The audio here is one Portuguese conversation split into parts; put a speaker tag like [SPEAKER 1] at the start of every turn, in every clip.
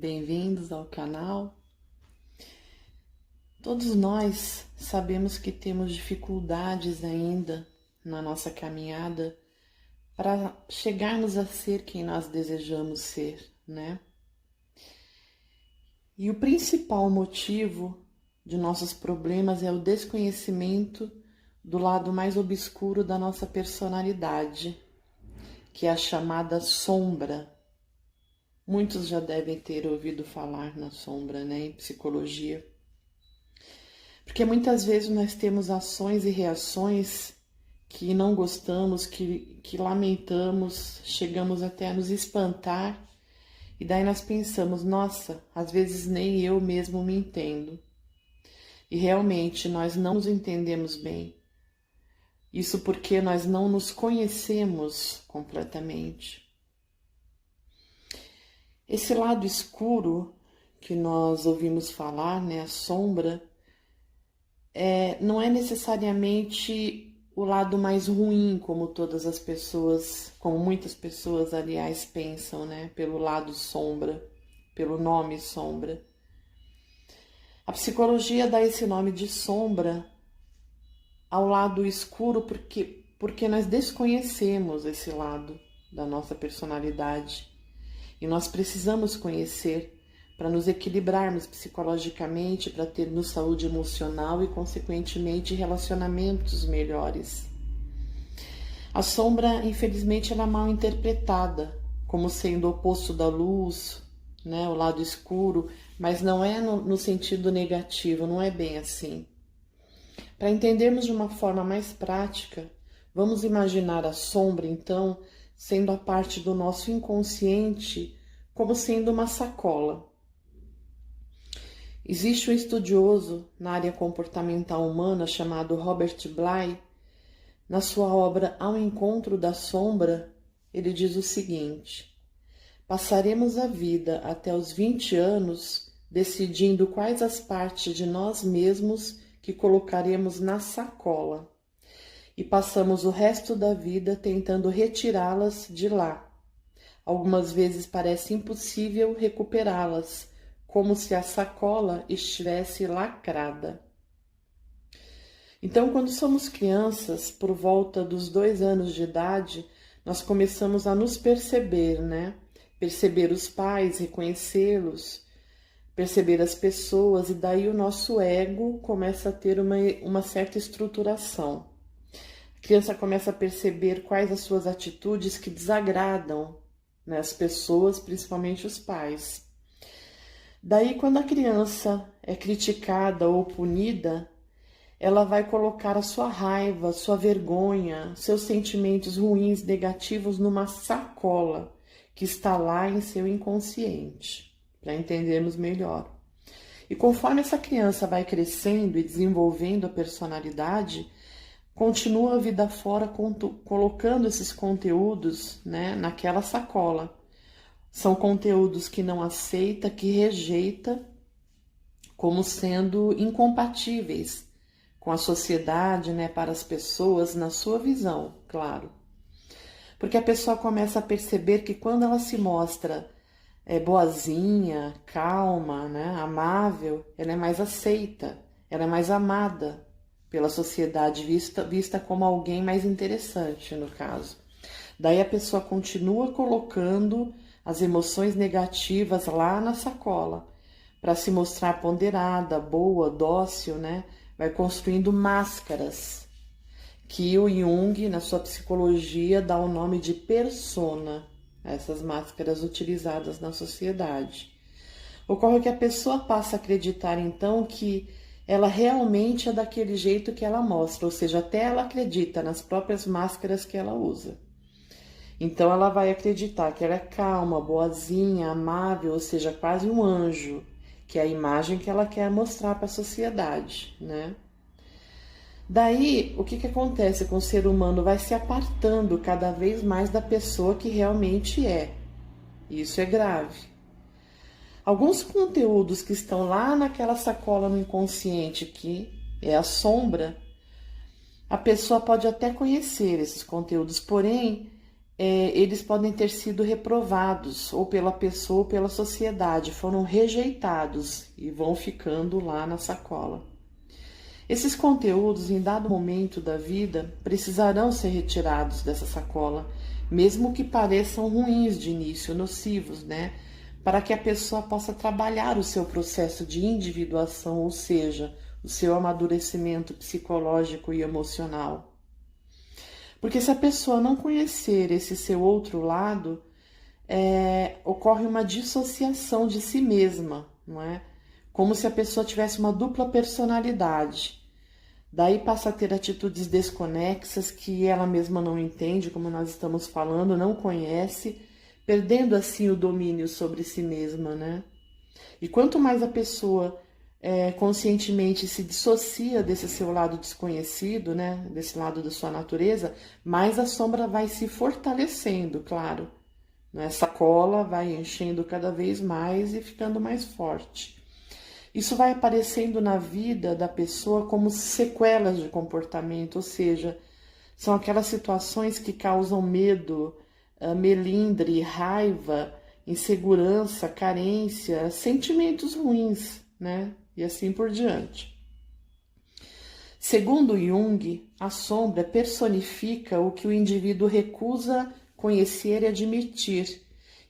[SPEAKER 1] bem-vindos ao canal. Todos nós sabemos que temos dificuldades ainda na nossa caminhada para chegarmos a ser quem nós desejamos ser, né? E o principal motivo de nossos problemas é o desconhecimento do lado mais obscuro da nossa personalidade, que é a chamada sombra. Muitos já devem ter ouvido falar na sombra, né, em psicologia. Porque muitas vezes nós temos ações e reações que não gostamos, que lamentamos, chegamos até a nos espantar, e daí nós pensamos, nossa, às vezes nem eu mesmo me entendo. E realmente nós não nos entendemos bem. Isso porque nós não nos conhecemos completamente. Esse lado escuro que nós ouvimos falar, né, a sombra, não é necessariamente o lado mais ruim, como todas as pessoas, como muitas pessoas, aliás, pensam, né, pelo lado sombra, pelo nome sombra. A psicologia dá esse nome de sombra ao lado escuro porque nós desconhecemos esse lado da nossa personalidade. E nós precisamos conhecer para nos equilibrarmos psicologicamente, para termos saúde emocional e, consequentemente, relacionamentos melhores. A sombra, infelizmente, ela é mal interpretada, como sendo o oposto da luz, né, o lado escuro, mas não é no sentido negativo, não é bem assim. Para entendermos de uma forma mais prática, vamos imaginar a sombra, então, sendo a parte do nosso inconsciente, como sendo uma sacola. Existe um estudioso na área comportamental humana chamado Robert Bly. Na sua obra Ao Encontro da Sombra, ele diz o seguinte: passaremos a vida até os 20 anos decidindo quais as partes de nós mesmos que colocaremos na sacola. E passamos o resto da vida tentando retirá-las de lá. Algumas vezes parece impossível recuperá-las, como se a sacola estivesse lacrada. Então, quando somos crianças, por volta dos 2 anos de idade, nós começamos a nos perceber, né? Perceber os pais, reconhecê-los, perceber as pessoas, e daí o nosso ego começa a ter uma certa estruturação. A criança começa a perceber quais as suas atitudes que desagradam, né, as pessoas, principalmente os pais. Daí, quando a criança é criticada ou punida, ela vai colocar a sua raiva, sua vergonha, seus sentimentos ruins, negativos numa sacola que está lá em seu inconsciente, para entendermos melhor. E conforme essa criança vai crescendo e desenvolvendo a personalidade, continua a vida fora colocando esses conteúdos, né, naquela sacola. São conteúdos que não aceita, que rejeita, como sendo incompatíveis com a sociedade, né, para as pessoas, na sua visão, claro. Porque a pessoa começa a perceber que quando ela se mostra boazinha, calma, né, amável, ela é mais aceita, ela é mais amada pela sociedade, vista como alguém mais interessante, no caso. Daí a pessoa continua colocando as emoções negativas lá na sacola, para se mostrar ponderada, boa, dócil, né? Vai construindo máscaras, que o Jung, na sua psicologia, dá o nome de persona, essas máscaras utilizadas na sociedade. Ocorre que a pessoa passa a acreditar, então, que ela realmente é daquele jeito que ela mostra, ou seja, até ela acredita nas próprias máscaras que ela usa. Então ela vai acreditar que ela é calma, boazinha, amável, ou seja, quase um anjo, que é a imagem que ela quer mostrar para a sociedade, né? Daí, o que acontece com o ser humano? Vai se apartando cada vez mais da pessoa que realmente é. Isso é grave. Alguns conteúdos que estão lá naquela sacola no inconsciente, que é a sombra, a pessoa pode até conhecer esses conteúdos, porém, eles podem ter sido reprovados, ou pela pessoa ou pela sociedade, foram rejeitados e vão ficando lá na sacola. Esses conteúdos, em dado momento da vida, precisarão ser retirados dessa sacola, mesmo que pareçam ruins de início, nocivos, né? Para que a pessoa possa trabalhar o seu processo de individuação, ou seja, o seu amadurecimento psicológico e emocional. Porque se a pessoa não conhecer esse seu outro lado, ocorre uma dissociação de si mesma, não é? Como se a pessoa tivesse uma dupla personalidade. Daí passa a ter atitudes desconexas que ela mesma não entende, como nós estamos falando, não conhece, perdendo assim o domínio sobre si mesma, né? E quanto mais a pessoa conscientemente se dissocia desse seu lado desconhecido, né? Desse lado da sua natureza, mais a sombra vai se fortalecendo, claro. Essa cola vai enchendo cada vez mais e ficando mais forte. Isso vai aparecendo na vida da pessoa como sequelas de comportamento, ou seja, são aquelas situações que causam medo, melindre, raiva, insegurança, carência, sentimentos ruins, né? E assim por diante. Segundo Jung, a sombra personifica o que o indivíduo recusa conhecer e admitir,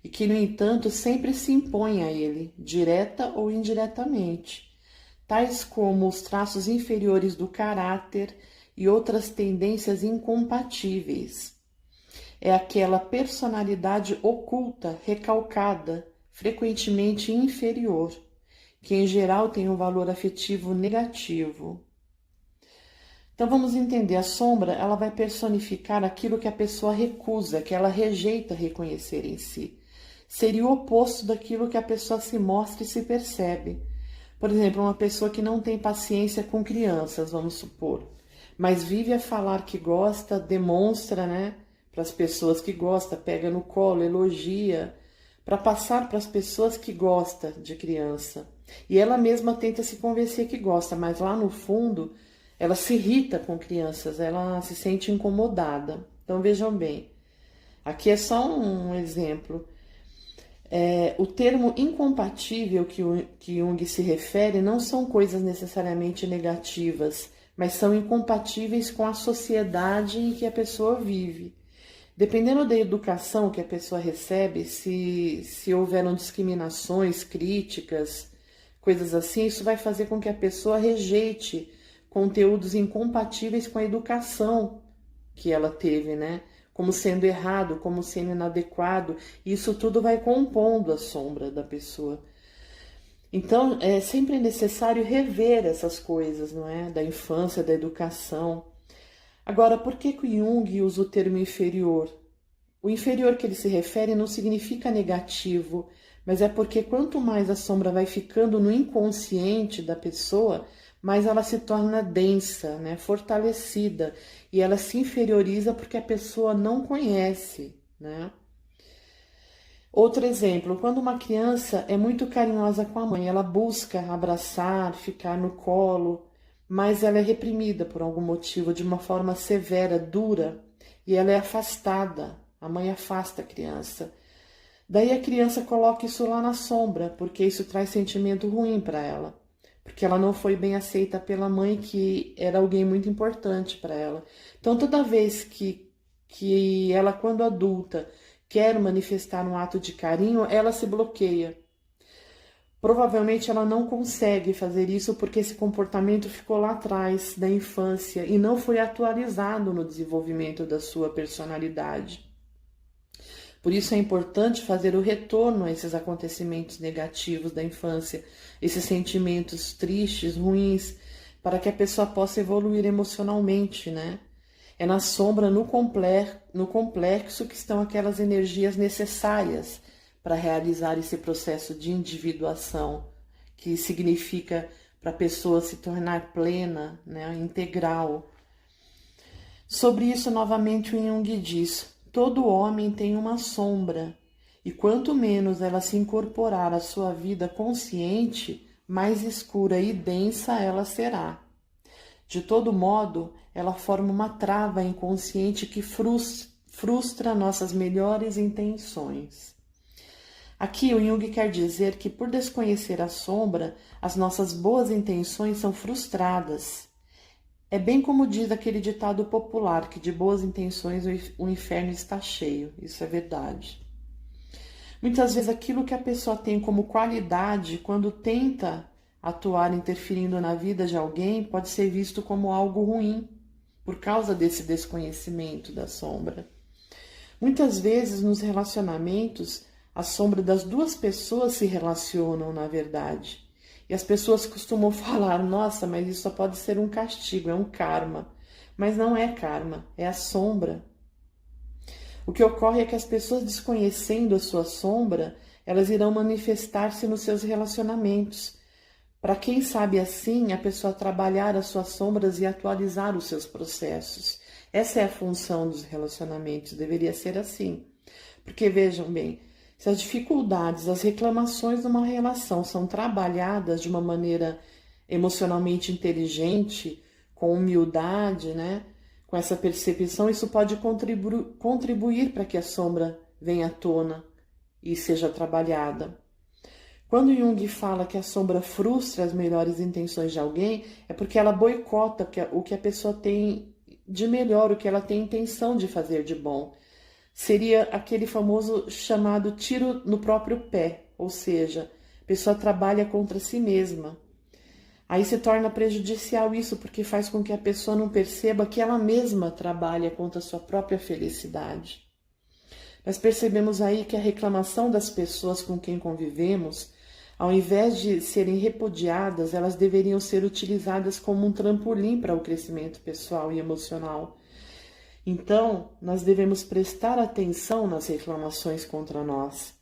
[SPEAKER 1] e que, no entanto, sempre se impõe a ele, direta ou indiretamente, tais como os traços inferiores do caráter e outras tendências incompatíveis. É aquela personalidade oculta, recalcada, frequentemente inferior, que em geral tem um valor afetivo negativo. Então vamos entender, a sombra ela vai personificar aquilo que a pessoa recusa, que ela rejeita reconhecer em si. Seria o oposto daquilo que a pessoa se mostra e se percebe. Por exemplo, uma pessoa que não tem paciência com crianças, vamos supor, mas vive a falar que gosta, demonstra, né, para as pessoas que gosta, pega no colo, elogia, para passar para as pessoas que gosta de criança. E ela mesma tenta se convencer que gosta, mas lá no fundo ela se irrita com crianças, ela se sente incomodada. Então vejam bem, aqui é só um exemplo. O termo incompatível que Jung se refere não são coisas necessariamente negativas, mas são incompatíveis com a sociedade em que a pessoa vive. Dependendo da educação que a pessoa recebe, se houveram discriminações, críticas, coisas assim, isso vai fazer com que a pessoa rejeite conteúdos incompatíveis com a educação que ela teve, né? Como sendo errado, como sendo inadequado. Isso tudo vai compondo a sombra da pessoa. Então, é sempre necessário rever essas coisas, não é? Da infância, da educação. Agora, por que o Jung usa o termo inferior? O inferior que ele se refere não significa negativo, mas é porque quanto mais a sombra vai ficando no inconsciente da pessoa, mais ela se torna densa, né, fortalecida, e ela se inferioriza porque a pessoa não conhece, né? Outro exemplo, quando uma criança é muito carinhosa com a mãe, ela busca abraçar, ficar no colo, mas ela é reprimida por algum motivo, de uma forma severa, dura, e ela é afastada, a mãe afasta a criança. Daí a criança coloca isso lá na sombra, porque isso traz sentimento ruim para ela. Porque ela não foi bem aceita pela mãe, que era alguém muito importante para ela. Então, toda vez que ela, quando adulta, quer manifestar um ato de carinho, ela se bloqueia. Provavelmente ela não consegue fazer isso porque esse comportamento ficou lá atrás, da infância, e não foi atualizado no desenvolvimento da sua personalidade. Por isso é importante fazer o retorno a esses acontecimentos negativos da infância, esses sentimentos tristes, ruins, para que a pessoa possa evoluir emocionalmente, né? É na sombra, no complexo, que estão aquelas energias necessárias para realizar esse processo de individuação, que significa para a pessoa se tornar plena, né, integral. Sobre isso, novamente, o Jung diz: todo homem tem uma sombra, e quanto menos ela se incorporar à sua vida consciente, mais escura e densa ela será. De todo modo, ela forma uma trava inconsciente que frustra nossas melhores intenções. Aqui o Jung quer dizer que por desconhecer a sombra, as nossas boas intenções são frustradas. É bem como diz aquele ditado popular, que de boas intenções o inferno está cheio. Isso é verdade. Muitas vezes aquilo que a pessoa tem como qualidade, quando tenta atuar interferindo na vida de alguém, pode ser visto como algo ruim, por causa desse desconhecimento da sombra. Muitas vezes nos relacionamentos, a sombra das duas pessoas se relacionam, na verdade. E as pessoas costumam falar, nossa, mas isso só pode ser um castigo, é um karma. Mas não é karma, é a sombra. O que ocorre é que as pessoas, desconhecendo a sua sombra, elas irão manifestar-se nos seus relacionamentos. Para quem sabe assim, a pessoa trabalhar as suas sombras e atualizar os seus processos. Essa é a função dos relacionamentos, deveria ser assim. Porque vejam bem, se as dificuldades, as reclamações de uma relação são trabalhadas de uma maneira emocionalmente inteligente, com humildade, né? Com essa percepção, isso pode contribuir para que a sombra venha à tona e seja trabalhada. Quando Jung fala que a sombra frustra as melhores intenções de alguém, é porque ela boicota o que a pessoa tem de melhor, o que ela tem intenção de fazer de bom. Seria aquele famoso chamado tiro no próprio pé, ou seja, a pessoa trabalha contra si mesma. Aí se torna prejudicial isso, porque faz com que a pessoa não perceba que ela mesma trabalha contra a sua própria felicidade. Nós percebemos aí que a reclamação das pessoas com quem convivemos, ao invés de serem repudiadas, elas deveriam ser utilizadas como um trampolim para o crescimento pessoal e emocional. Então, nós devemos prestar atenção nas reclamações contra nós.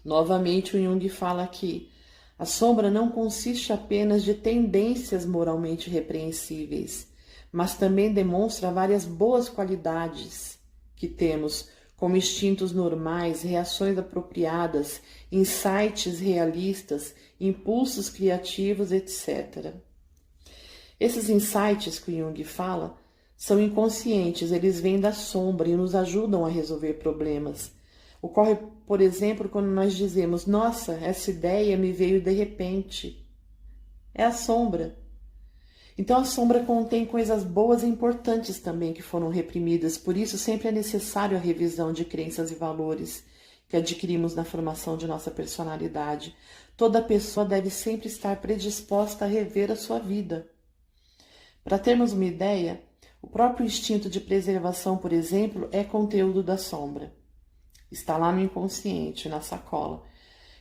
[SPEAKER 1] Novamente, o Jung fala aqui, a sombra não consiste apenas de tendências moralmente repreensíveis, mas também demonstra várias boas qualidades que temos, como instintos normais, reações apropriadas, insights realistas, impulsos criativos, etc. Esses insights que o Jung fala são inconscientes, eles vêm da sombra e nos ajudam a resolver problemas. Ocorre, por exemplo, quando nós dizemos, nossa, essa ideia me veio de repente. É a sombra. Então a sombra contém coisas boas e importantes também que foram reprimidas, por isso sempre é necessário a revisão de crenças e valores que adquirimos na formação de nossa personalidade. Toda pessoa deve sempre estar predisposta a rever a sua vida. Para termos uma ideia, o próprio instinto de preservação, por exemplo, é conteúdo da sombra. Está lá no inconsciente, na sacola.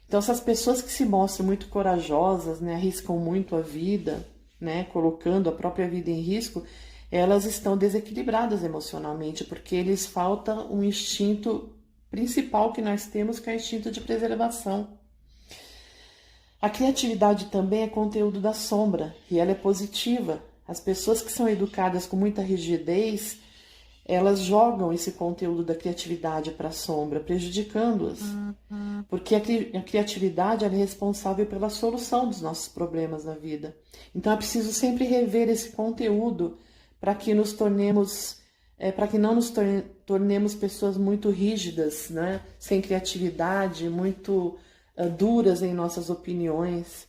[SPEAKER 1] Então, essas pessoas que se mostram muito corajosas, né, arriscam muito a vida, né, colocando a própria vida em risco, elas estão desequilibradas emocionalmente, porque lhes falta um instinto principal que nós temos, que é o instinto de preservação. A criatividade também é conteúdo da sombra, e ela é positiva. As pessoas que são educadas com muita rigidez, elas jogam esse conteúdo da criatividade para a sombra, prejudicando-as. Porque a criatividade é responsável pela solução dos nossos problemas na vida. Então é preciso sempre rever esse conteúdo para que nos tornemos, para que não nos tornemos pessoas muito rígidas, né? Sem criatividade, muito duras em nossas opiniões.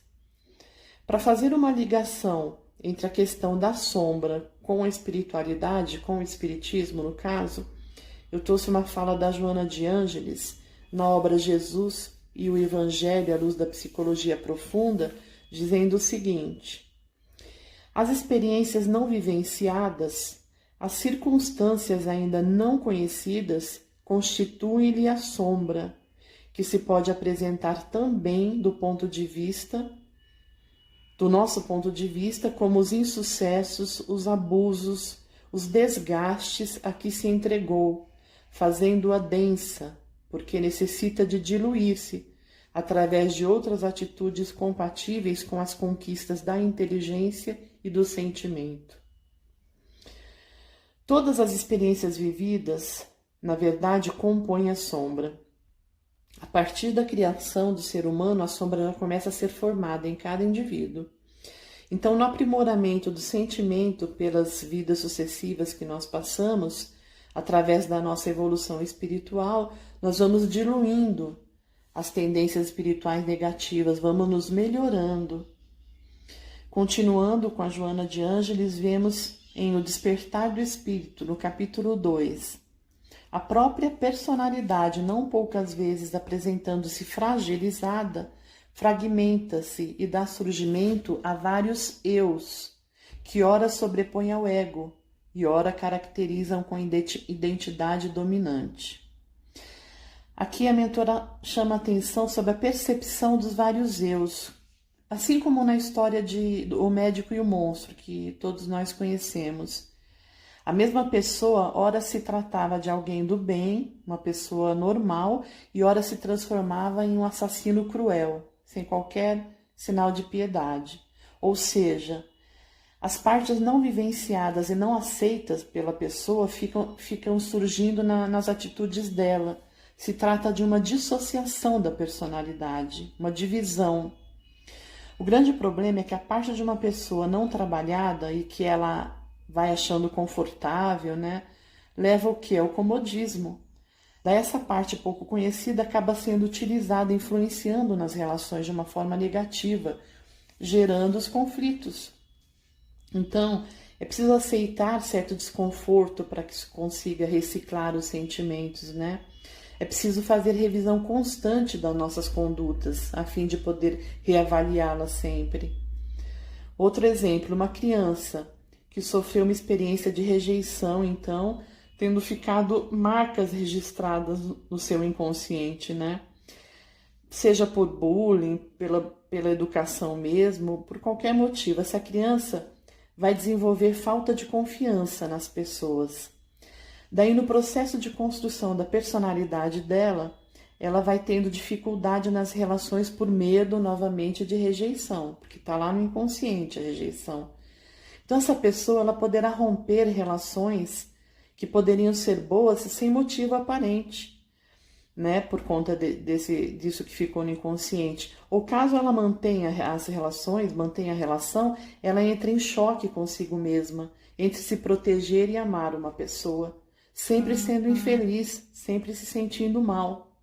[SPEAKER 1] Para fazer uma ligação entre a questão da sombra com a espiritualidade, com o espiritismo no caso, eu trouxe uma fala da Joana de Ângeles na obra Jesus e o Evangelho à luz da psicologia profunda, dizendo o seguinte: as experiências não vivenciadas, as circunstâncias ainda não conhecidas, constituem-lhe a sombra, que se pode apresentar também do nosso ponto de vista, como os insucessos, os abusos, os desgastes a que se entregou, fazendo-a densa, porque necessita de diluir-se, através de outras atitudes compatíveis com as conquistas da inteligência e do sentimento. Todas as experiências vividas, na verdade, compõem a sombra. A partir da criação do ser humano, a sombra já começa a ser formada em cada indivíduo. Então, no aprimoramento do sentimento pelas vidas sucessivas que nós passamos, através da nossa evolução espiritual, nós vamos diluindo as tendências espirituais negativas, vamos nos melhorando. Continuando com a Joana de Ângeles, vemos em O Despertar do Espírito, no capítulo 2, a própria personalidade, não poucas vezes apresentando-se fragilizada, fragmenta-se e dá surgimento a vários eus, que ora sobrepõem ao ego e ora caracterizam com identidade dominante. Aqui a mentora chama atenção sobre a percepção dos vários eus, assim como na história de O Médico e o Monstro, que todos nós conhecemos. A mesma pessoa, ora se tratava de alguém do bem, uma pessoa normal, e ora se transformava em um assassino cruel, sem qualquer sinal de piedade. Ou seja, as partes não vivenciadas e não aceitas pela pessoa ficam surgindo nas atitudes dela. Se trata de uma dissociação da personalidade, uma divisão. O grande problema é que a parte de uma pessoa não trabalhada e que ela vai achando confortável, né, leva o quê? Ao comodismo. Daí essa parte pouco conhecida acaba sendo utilizada, influenciando nas relações de uma forma negativa, gerando os conflitos. Então, é preciso aceitar certo desconforto para que se consiga reciclar os sentimentos, né? É preciso fazer revisão constante das nossas condutas, a fim de poder reavaliá-las sempre. Outro exemplo, uma criança que sofreu uma experiência de rejeição, então, tendo ficado marcas registradas no seu inconsciente, né? Seja por bullying, pela educação mesmo, por qualquer motivo, essa criança vai desenvolver falta de confiança nas pessoas. Daí, no processo de construção da personalidade dela, ela vai tendo dificuldade nas relações por medo, novamente, de rejeição, porque está lá no inconsciente a rejeição. Então, essa pessoa ela poderá romper relações que poderiam ser boas sem motivo aparente, né, por conta disso que ficou no inconsciente. Ou caso ela mantenha as relações, mantenha a relação, ela entra em choque consigo mesma, entre se proteger e amar uma pessoa, sempre sendo infeliz, sempre se sentindo mal.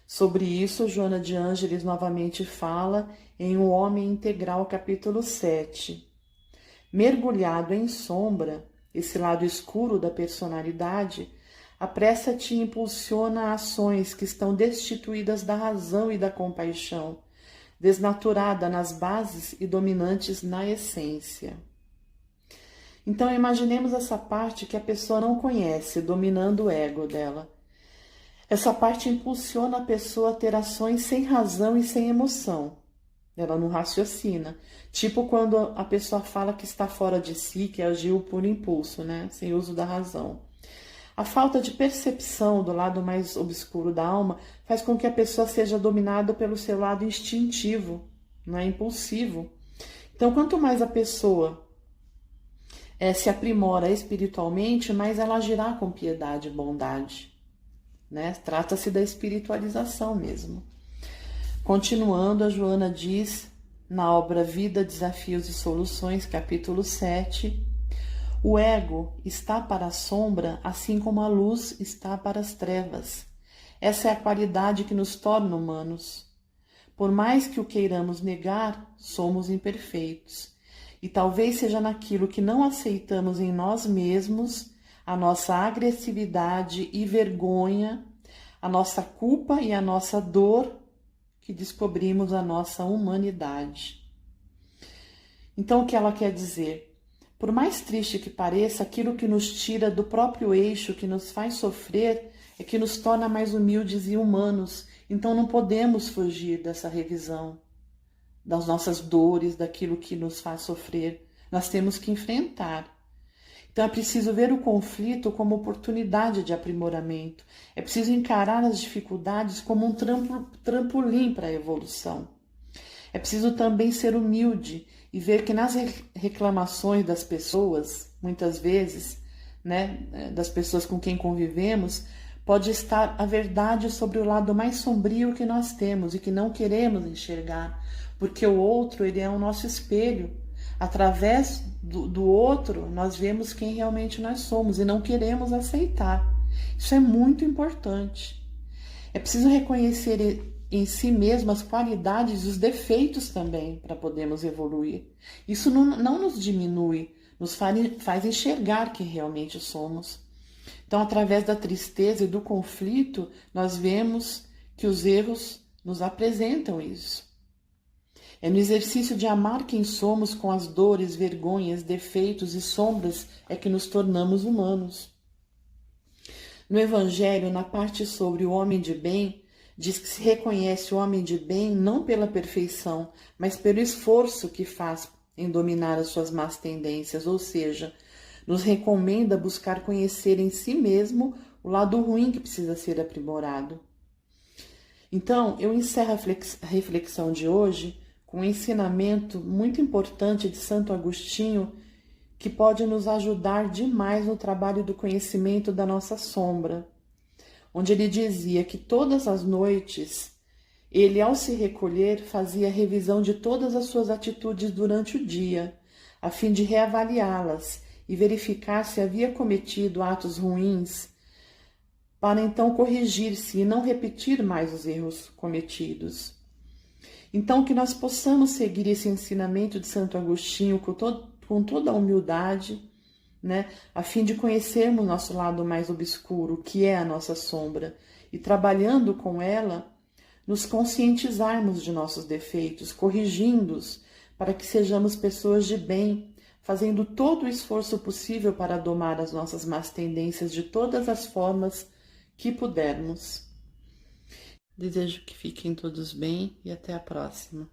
[SPEAKER 1] Sobre isso, Joana de Ângeles novamente fala em O Homem Integral, capítulo 7. Mergulhado em sombra, esse lado escuro da personalidade, a pressa te impulsiona a ações que estão destituídas da razão e da compaixão, desnaturada nas bases e dominantes na essência. Então, imaginemos essa parte que a pessoa não conhece, dominando o ego dela. Essa parte impulsiona a pessoa a ter ações sem razão e sem emoção. Ela não raciocina. Tipo quando a pessoa fala que está fora de si, que agiu por impulso, né? Sem uso da razão. A falta de percepção do lado mais obscuro da alma faz com que a pessoa seja dominada pelo seu lado instintivo, não é impulsivo. Então, quanto mais a pessoa se aprimora espiritualmente, mais ela agirá com piedade e bondade, né? Trata-se da espiritualização mesmo. Continuando, a Joana diz, na obra Vida, Desafios e Soluções, capítulo 7, o ego está para a sombra, assim como a luz está para as trevas. Essa é a qualidade que nos torna humanos. Por mais que o queiramos negar, somos imperfeitos. E talvez seja naquilo que não aceitamos em nós mesmos a nossa agressividade e vergonha, a nossa culpa e a nossa dor, que descobrimos a nossa humanidade. Então, o que ela quer dizer? Por mais triste que pareça, aquilo que nos tira do próprio eixo, que nos faz sofrer, é que nos torna mais humildes e humanos. Então, não podemos fugir dessa revisão, das nossas dores, daquilo que nos faz sofrer. Nós temos que enfrentar. Então, é preciso ver o conflito como oportunidade de aprimoramento. É preciso encarar as dificuldades como um trampolim para a evolução. É preciso também ser humilde e ver que nas reclamações das pessoas, muitas vezes, né, das pessoas com quem convivemos, pode estar a verdade sobre o lado mais sombrio que nós temos e que não queremos enxergar, porque o outro ele é o nosso espelho. Através do outro, nós vemos quem realmente nós somos e não queremos aceitar. Isso é muito importante. É preciso reconhecer em si mesmo as qualidades e os defeitos também para podermos evoluir. Isso não nos diminui, nos faz enxergar quem realmente somos. Então, através da tristeza e do conflito, nós vemos que os erros nos apresentam isso. É no exercício de amar quem somos com as dores, vergonhas, defeitos e sombras é que nos tornamos humanos. No Evangelho, na parte sobre o homem de bem, diz que se reconhece o homem de bem não pela perfeição, mas pelo esforço que faz em dominar as suas más tendências, ou seja, nos recomenda buscar conhecer em si mesmo o lado ruim que precisa ser aprimorado. Então, eu encerro a reflexão de hoje com um ensinamento muito importante de Santo Agostinho, que pode nos ajudar demais no trabalho do conhecimento da nossa sombra, onde ele dizia que todas as noites, ele, ao se recolher, fazia revisão de todas as suas atitudes durante o dia, a fim de reavaliá-las e verificar se havia cometido atos ruins, para então corrigir-se e não repetir mais os erros cometidos. Então, que nós possamos seguir esse ensinamento de Santo Agostinho com toda a humildade, né, a fim de conhecermos nosso lado mais obscuro, que é a nossa sombra, e trabalhando com ela, nos conscientizarmos de nossos defeitos, corrigindo-os, para que sejamos pessoas de bem, fazendo todo o esforço possível para domar as nossas más tendências de todas as formas que pudermos. Desejo que fiquem todos bem e até a próxima.